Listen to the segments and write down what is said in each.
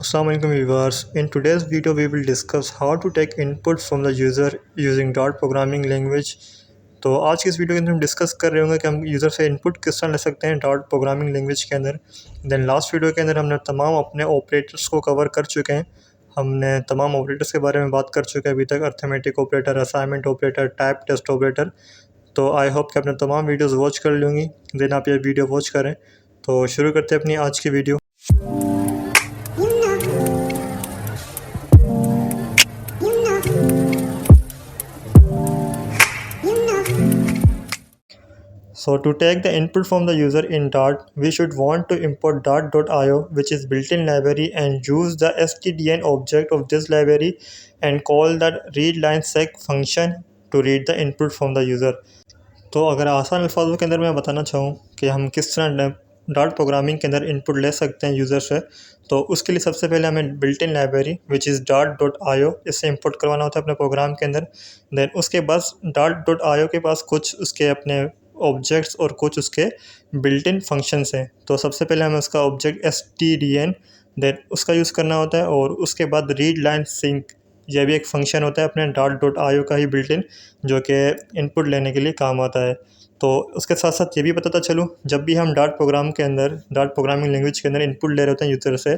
Assalamu alaikum viewers. In today's video we will discuss how to take input from the user using Dart programming language. तो आज की इस video के अंदर हम डिस्कस कर रहे होंगे कि हम यूज़र से इनपुट किस तरह ले सकते हैं Dart प्रोग्रामिंग लैंग्वेज के अंदर। देन लास्ट वीडियो के अंदर हमने तमाम अपने ऑपरेटर्स को कवर कर चुके हैं। हमने तमाम ऑपरेटर्स के बारे में बात कर चुके हैं अभी तक, arithmetic operator, assignment operator, type test operator. तो आई होप कि आपने तमाम वीडियोज़ वॉच कर ली होंगी। देन आप ये वीडियो वॉच करें। तो शुरू करते हैं अपनी आज की video. So to take the input from the user in Dart, we should want to import Dart.io, which is built-in library, and use the stdn object of this library and call that readLineSec function to read the input from the user. तो अगर आसान अल्फाजों के अंदर मैं बताना चाहूँ कि हम किस तरह डार्ट प्रोग्रामिंग के अंदर इनपुट ले सकते हैं यूज़र से, तो उसके लिए सबसे पहले हमें built in library which is Dart.io इससे इंपोर्ट करवाना होता है अपने प्रोग्राम के अंदर। देन उसके बाद Dart.io के पास कुछ उसके अपने ऑब्जेक्ट्स और कुछ उसके बिल्ट इन फंक्शंस हैं। तो सबसे पहले हमें उसका ऑब्जेक्ट stdn देन उसका यूज़ करना होता है, और उसके बाद रीड लाइन सिंक, यह भी एक फंक्शन होता है अपने Dart.io का ही बिल्ट इन, जो कि इनपुट लेने के लिए काम आता है। तो उसके साथ साथ ये भी बताता चलूँ, जब भी हम डार्ट प्रोग्राम के अंदर, डार्ट प्रोग्रामिंग लैंग्वेज के अंदर इनपुट ले रहे होते हैं यूज़र से,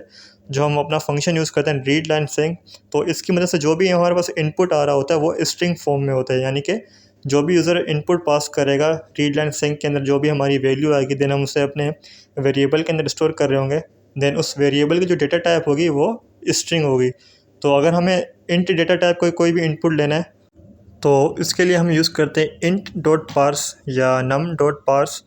जो हम अपना फंक्शन यूज़ करते हैं रीड लाइन सिंक, तो इसकी मदद से जो भी हमारे पास इनपुट आ रहा होता है वो स्ट्रिंग फॉर्म में होता है। यानी कि जो भी यूज़र इनपुट पास करेगा रीड लाइन सिंक के अंदर, जो भी हमारी वैल्यू आएगी, देन हम उसे अपने वेरिएबल के अंदर स्टोर कर रहे होंगे। देन उस वेरिएबल की जो डेटा टाइप होगी वो स्ट्रिंग होगी। तो अगर हमें इंट डेटा टाइप कोई भी इनपुट लेना है, तो इसके लिए हम यूज़ करते हैं int डॉट पार्स या num dot parse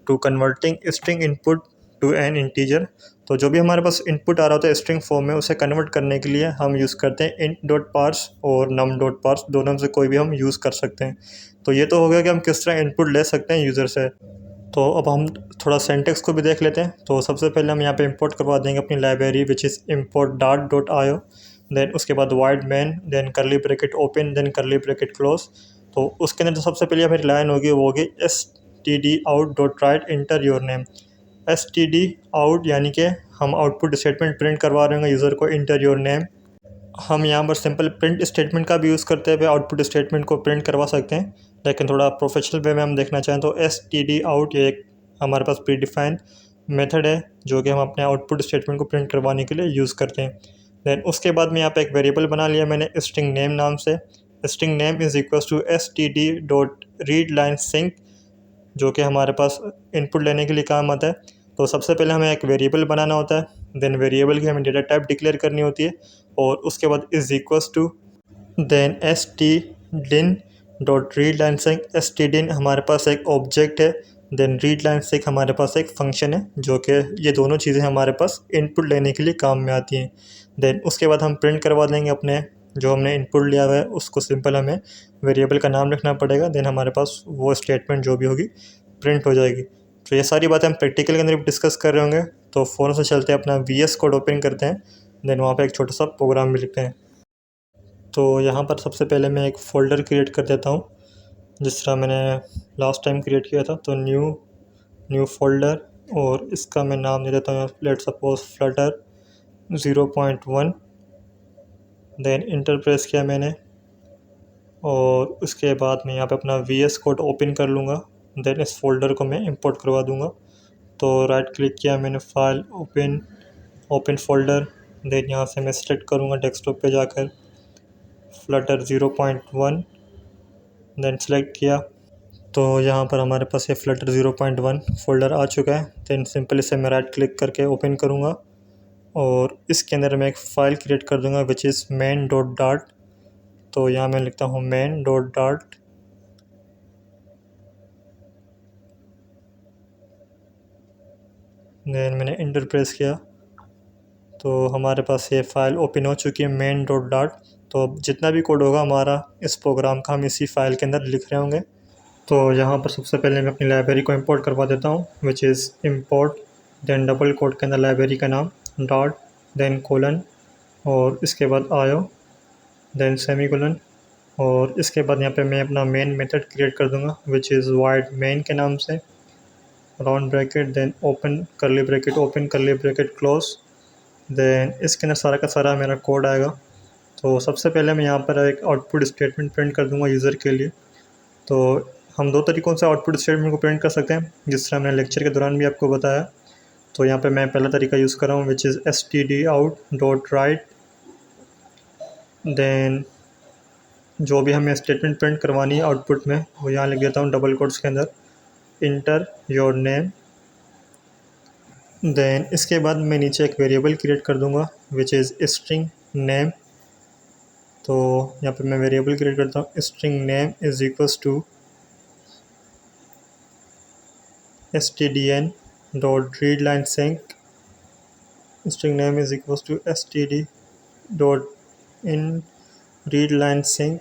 to converting string input to an integer. तो जो भी हमारे पास इनपुट आ रहा होता है स्ट्रिंग फॉर्म में, उसे कन्वर्ट करने के लिए हम यूज़ करते हैं int डॉट पार्स और num डॉट पार्स, दोनों में से कोई भी हम यूज़ कर सकते हैं। तो ये तो हो गया कि हम किस तरह इनपुट ले सकते हैं यूज़र से। तो अब हम थोड़ा सिंटैक्स को भी देख लेते हैं। तो सबसे पहले हम यहाँ पे इंपोर्ट करवा देंगे अपनी library which is import dart.io। Then उसके बाद void main, then curly bracket open, then curly bracket close. तो उसके अंदर जो सबसे पहले हमारी लाइन होगी वो होगी stdout.write inter your name. stdout यानी कि हम आउटपुट स्टेटमेंट प्रिंट करवा रहे होंगे यूज़र को, इंटर योर नेम। हम यहाँ पर सिंपल प्रिंट स्टेटमेंट का भी यूज़ करते हुए आउटपुट स्टेटमेंट को प्रिंट करवा सकते हैं, लेकिन थोड़ा प्रोफेशनल वे में हम देखना चाहें तो stdout ये एक हमारे पास प्री डिफाइंड मेथड है जो कि हम अपने आउटपुट स्टेटमेंट को प्रिंट करवाने के लिए यूज़ करते हैं। देन उसके बाद में यहाँ पे एक वेरिएबल बना लिया मैंने स्ट्रिंग नेम नाम से। String name is equals to std.readLineSync, जो कि हमारे पास इनपुट लेने के लिए काम आता है। तो सबसे पहले हमें एक वेरिएबल बनाना होता है, देन वेरिएबल की हमें डेटा टाइप डिक्लेयर करनी होती है, और उसके बाद is equals to then stdin.readLineSync। stdin हमारे पास एक ऑब्जेक्ट है, देन readLineSync हमारे पास एक फंक्शन है, जो कि ये दोनों चीज़ें हमारे पास इनपुट लेने के लिए काम में आती हैं। देन उसके बाद हम प्रिंट करवा देंगे अपने जो हमने इनपुट लिया हुआ है उसको। सिंपल हमें वेरिएबल का नाम लिखना पड़ेगा, देन हमारे पास वो स्टेटमेंट जो भी होगी प्रिंट हो जाएगी। तो ये सारी बातें हम प्रैक्टिकल के अंदर भी डिस्कस कर रहे होंगे। तो फ़ौरन से चलते हैं, अपना VS कोड ओपन करते हैं, देन वहाँ पे एक छोटा सा प्रोग्राम भी लिखते हैं। तो यहाँ पर सबसे पहले मैं एक फ़ोल्डर क्रिएट कर देता हूँ, जिस तरह मैंने लास्ट टाइम क्रिएट किया था। तो न्यू फ़ोल्डर, और इसका मैं नाम दे देता हूँ let's suppose flutter 0.1। Then enter press किया मैंने, और उसके बाद मैं यहाँ पे अपना VS कोड ओपन कर लूँगा। देन इस फोल्डर को मैं इंपोर्ट करवा दूँगा। तो राइट क्लिक किया मैंने, फाइल ओपन फोल्डर। देन यहाँ से मैं सेलेक्ट करूँगा डेस्कटॉप पे जाकर फ्लटर 0.1, देन सेलेक्ट किया। तो यहाँ पर हमारे पास ये फ्लटर 0.1 फोल्डर आ चुका है। देन सिंपल इसे मैं राइट क्लिक करके ओपन करूँगा, और इसके अंदर मैं एक फ़ाइल क्रिएट कर दूँगा विच इज़ main.dart। तो यहाँ मैं लिखता हूँ main.dart। देन मैंने इंटर प्रेस किया, तो हमारे पास ये फ़ाइल ओपन हो चुकी है main.dart। तो अब जितना भी कोड होगा हमारा इस प्रोग्राम का, हम इसी फ़ाइल के अंदर लिख रहे होंगे। तो यहाँ पर सबसे पहले मैं अपनी लाइब्रेरी को इंपोर्ट करवा देता हूँ which is import, then double quote के अंदर लाइब्रेरी का नाम डॉट, देन कोलन, और इसके बाद आयो, देन सेमीकोलन, और इसके बाद यहाँ पे मैं अपना मेन मेथड क्रिएट कर दूँगा विच इज़ वाइड मेन के नाम से, round bracket, then open curly bracket open curly bracket close. Then इसके अंदर सारा का सारा मेरा कोड आएगा। तो सबसे पहले मैं यहाँ पर एक आउटपुट स्टेटमेंट प्रिंट कर दूँगा यूज़र के लिए। तो हम दो तरीक़ों से आउटपुट स्टेटमेंट को प्रिंट कर सकते हैं, जिस तरह मैंने लेक्चर के दौरान भी आपको बताया। तो यहाँ पे मैं पहला तरीका यूज़ कर रहा हूँ, विच इज़ stdout.write। देन जो भी हमें स्टेटमेंट प्रिंट करवानी है आउटपुट में, वो यहाँ लिख देता हूँ डबल कोट्स के अंदर, इंटर योर नेम। देन इसके बाद मैं नीचे एक वेरिएबल क्रिएट कर दूँगा, विच इज़ स्ट्रिंग नेम। तो यहाँ पे मैं वेरिएबल क्रिएट करता हूँ, string name is equals to stdn dot read line sync. String name is equals to std dot in read line sync,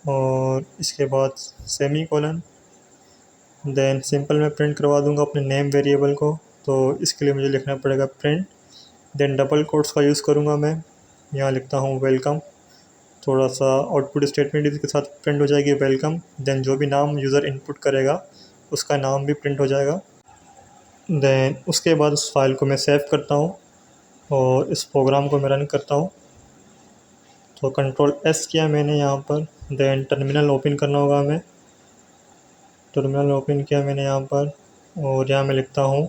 और इसके बाद सेमी कोलन। देन सिंपल मैं प्रिंट करवा दूंगा अपने नेम वेरिएबल को। तो इसके लिए मुझे लिखना पड़ेगा प्रिंट, देन डबल कोट्स का यूज़ करूंगा मैं, यहाँ लिखता हूँ वेलकम। थोड़ा सा आउटपुट स्टेटमेंट इसके साथ प्रिंट हो जाएगी वेलकम। देन जो भी नाम यूज़र इनपुट करेगा उसका नाम भी प्रिंट हो जाएगा। देन उसके बाद उस फाइल को मैं सेव करता हूँ और इस प्रोग्राम को मैं रन करता हूँ। तो कंट्रोल S किया मैंने यहाँ पर। देन टर्मिनल ओपन करना होगा हमें। टर्मिनल ओपन किया मैंने यहाँ पर, और यहाँ मैं लिखता हूँ,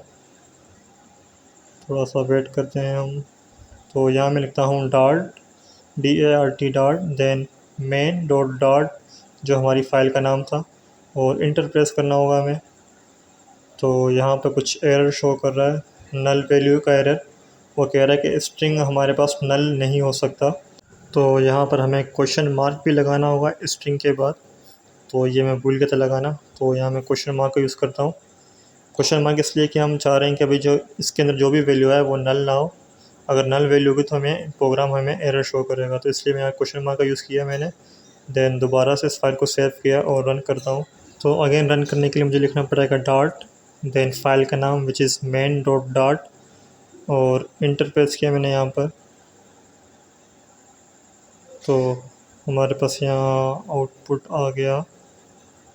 थोड़ा सा वेट करते हैं हम। तो यहाँ मैं लिखता हूँ DART dart, then main dot dart जो हमारी फ़ाइल का नाम था, और इंटर प्रेस करना होगा हमें। तो यहाँ पे कुछ एरर शो कर रहा है, नल वैल्यू का एरर। वो कह रहा है कि स्ट्रिंग हमारे पास नल नहीं हो सकता। तो यहाँ पर हमें क्वेश्चन मार्क भी लगाना होगा स्ट्रिंग के बाद, तो ये मैं भूल गया था लगाना। तो यहाँ मैं क्वेश्चन मार्क का यूज़ करता हूँ। क्वेश्चन मार्क इसलिए कि हम चाह रहे हैं कि अभी जो इसके अंदर जो भी वैल्यू है वो नल ना हो। अगर नल वैल्यू होगी तो हमें प्रोग्राम हमें एरर शो करेगा, तो इसलिए मैं यहाँ क्वेश्चन मार्क का यूज़ किया मैंने। देन दोबारा से इस फाइल को सेव किया और रन करता हूँ। तो अगेन रन करने के लिए मुझे लिखना पड़ेगा डार्ट, देन फाइल का नाम which is main dot dart, और इंटर प्रेस किया मैंने यहाँ पर। तो हमारे पास यहाँ आउटपुट आ गया,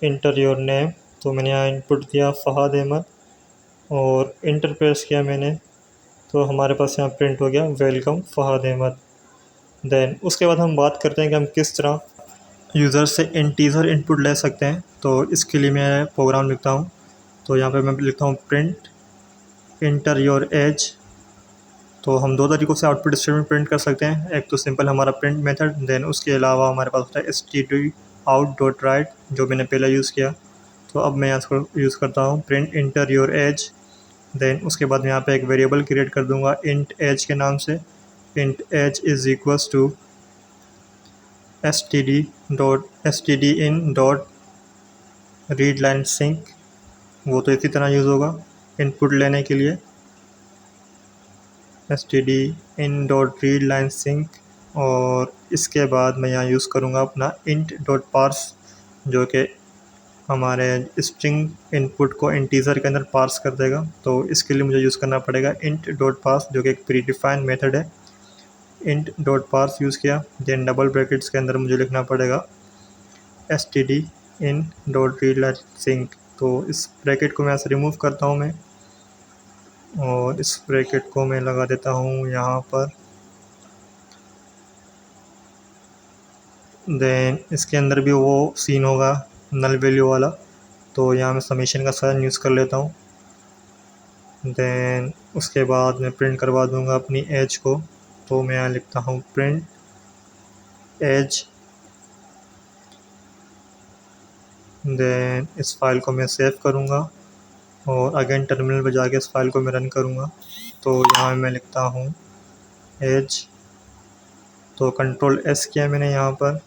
इंटर योर नेम। तो मैंने यहाँ इनपुट दिया फ़हाद अहमद, और इंटर प्रेस किया मैंने, तो हमारे पास यहाँ प्रिंट हो गया वेलकम फ़हाद अहमद। देन उसके बाद हम बात करते हैं कि हम किस तरह यूज़र से इंटीजर इनपुट ले सकते हैं। तो इसके लिए मैं प्रोग्राम लिखता हूँ। तो यहाँ पे मैं लिखता हूँ प्रिंट इंटर योर एज। तो हम दो तरीक़ों से आउटपुट स्टेटमेंट प्रिंट कर सकते हैं, एक तो सिंपल हमारा प्रिंट मेथड, देन उसके अलावा हमारे पास होता है stdout.write जो मैंने पहले यूज़ किया। तो अब मैं इसको यूज़ करता हूँ print enter your age. Then उसके बाद मैं यहाँ पे एक वेरिएबल क्रिएट कर दूँगा इंट एज के नाम से। Int age is equals to stdin dot read line sync. वो तो इसी तरह यूज़ होगा इनपुट लेने के लिए, stdin dot read line sync. और इसके बाद मैं यहाँ यूज़ करूँगा अपना int डॉट पार्स, जो कि हमारे स्ट्रिंग इनपुट को इंटीजर के अंदर पार्स कर देगा। तो इसके लिए मुझे यूज़ करना पड़ेगा int डॉट पार्स, जो कि एक प्री डिफाइंड मेथड है। int डॉट पार्स यूज़ किया, देन डबल ब्रैकेट्स के अंदर मुझे लिखना पड़ेगा stdin dot read line sync. तो इस ब्रैकेट को मैं यहाँ से रिमूव करता हूँ मैं, और इस ब्रैकेट को मैं लगा देता हूँ यहाँ पर। देन इसके अंदर भी वो सीन होगा नल वैल्यू वाला, तो यहाँ मैं समेशन का साइन यूज़ कर लेता हूँ। देन उसके बाद मैं प्रिंट करवा दूँगा अपनी एज को। तो मैं यहाँ लिखता हूँ प्रिंट एज। देन इस फाइल को मैं सेव करूँगा, और अगेन टर्मिनल पर जाके इस फाइल को मैं रन करूँगा। तो यहाँ मैं लिखता हूँ एज। तो कंट्रोल S किया मैंने यहाँ पर,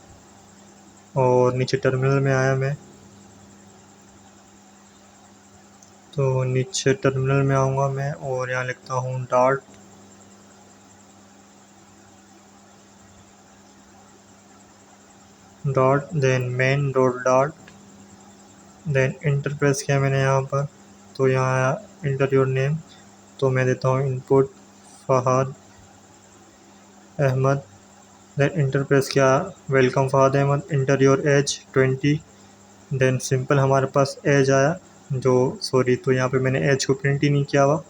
और नीचे टर्मिनल में आया मैं। तो नीचे टर्मिनल में आऊँगा मैं, और यहाँ लिखता हूँ dart, then main dot dart, then enter press किया मैंने यहाँ पर। तो यहाँ इंटर योर नेम, तो मैं देता हूँ input Fahad Ahmed. Then enter press किया welcome Fahad Ahmed, enter your age 20। Then simple हमारे पास एज आया, जो तो यहाँ पे मैंने एज को प्रिंट ही नहीं किया हुआ।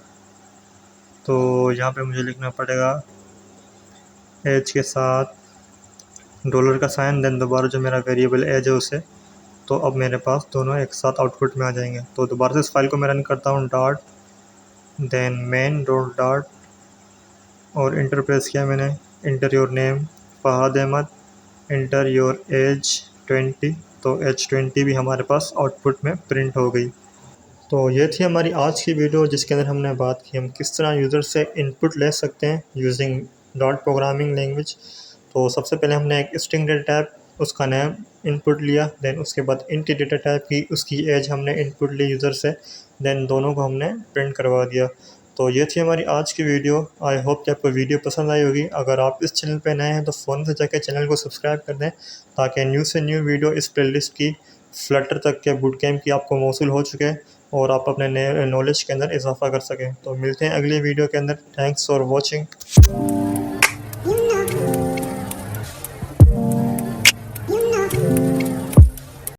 तो यहाँ पे मुझे लिखना पड़ेगा एज के साथ डॉलर का साइन, देन दोबारा जो मेरा वेरिएबल एज है उसे। तो अब मेरे पास दोनों एक साथ आउटपुट में आ जाएंगे। तो दोबारा से इस फाइल को मैं रन करता हूँ, dot then main dot dot, और इंटर प्रेस किया मैंने, enter your name Fahad Ahmad, enter your age 20। तो एज 20 भी हमारे पास आउटपुट में प्रिंट हो गई। तो ये थी हमारी आज की वीडियो जिसके अंदर हमने बात की हम किस तरह यूज़र से इनपुट ले सकते हैं यूजिंग डॉट प्रोग्रामिंग लैंग्वेज। तो सबसे पहले हमने एक स्ट्रिंग डेटा टाइप उसका नाम इनपुट लिया, देन उसके बाद इंट डेटा टाइप की उसकी एज हमने इनपुट ली यूज़र से, देन दोनों को हमने प्रिंट करवा दिया। तो ये थी हमारी आज की वीडियो। आई होप कि आपको वीडियो पसंद आई होगी। अगर आप इस चैनल पर नए हैं तो फ़ौरन से जाकर चैनल को सब्सक्राइब कर दें ताकि न्यू से न्यू वीडियो इस प्लेलिस्ट की फ्लटर तक के बूट कैम्प की आपको मौसूल हो चुके और आप अपने नए नॉलेज के अंदर इजाफा कर सकें। तो मिलते हैं अगली वीडियो के अंदर। Thanks for watching.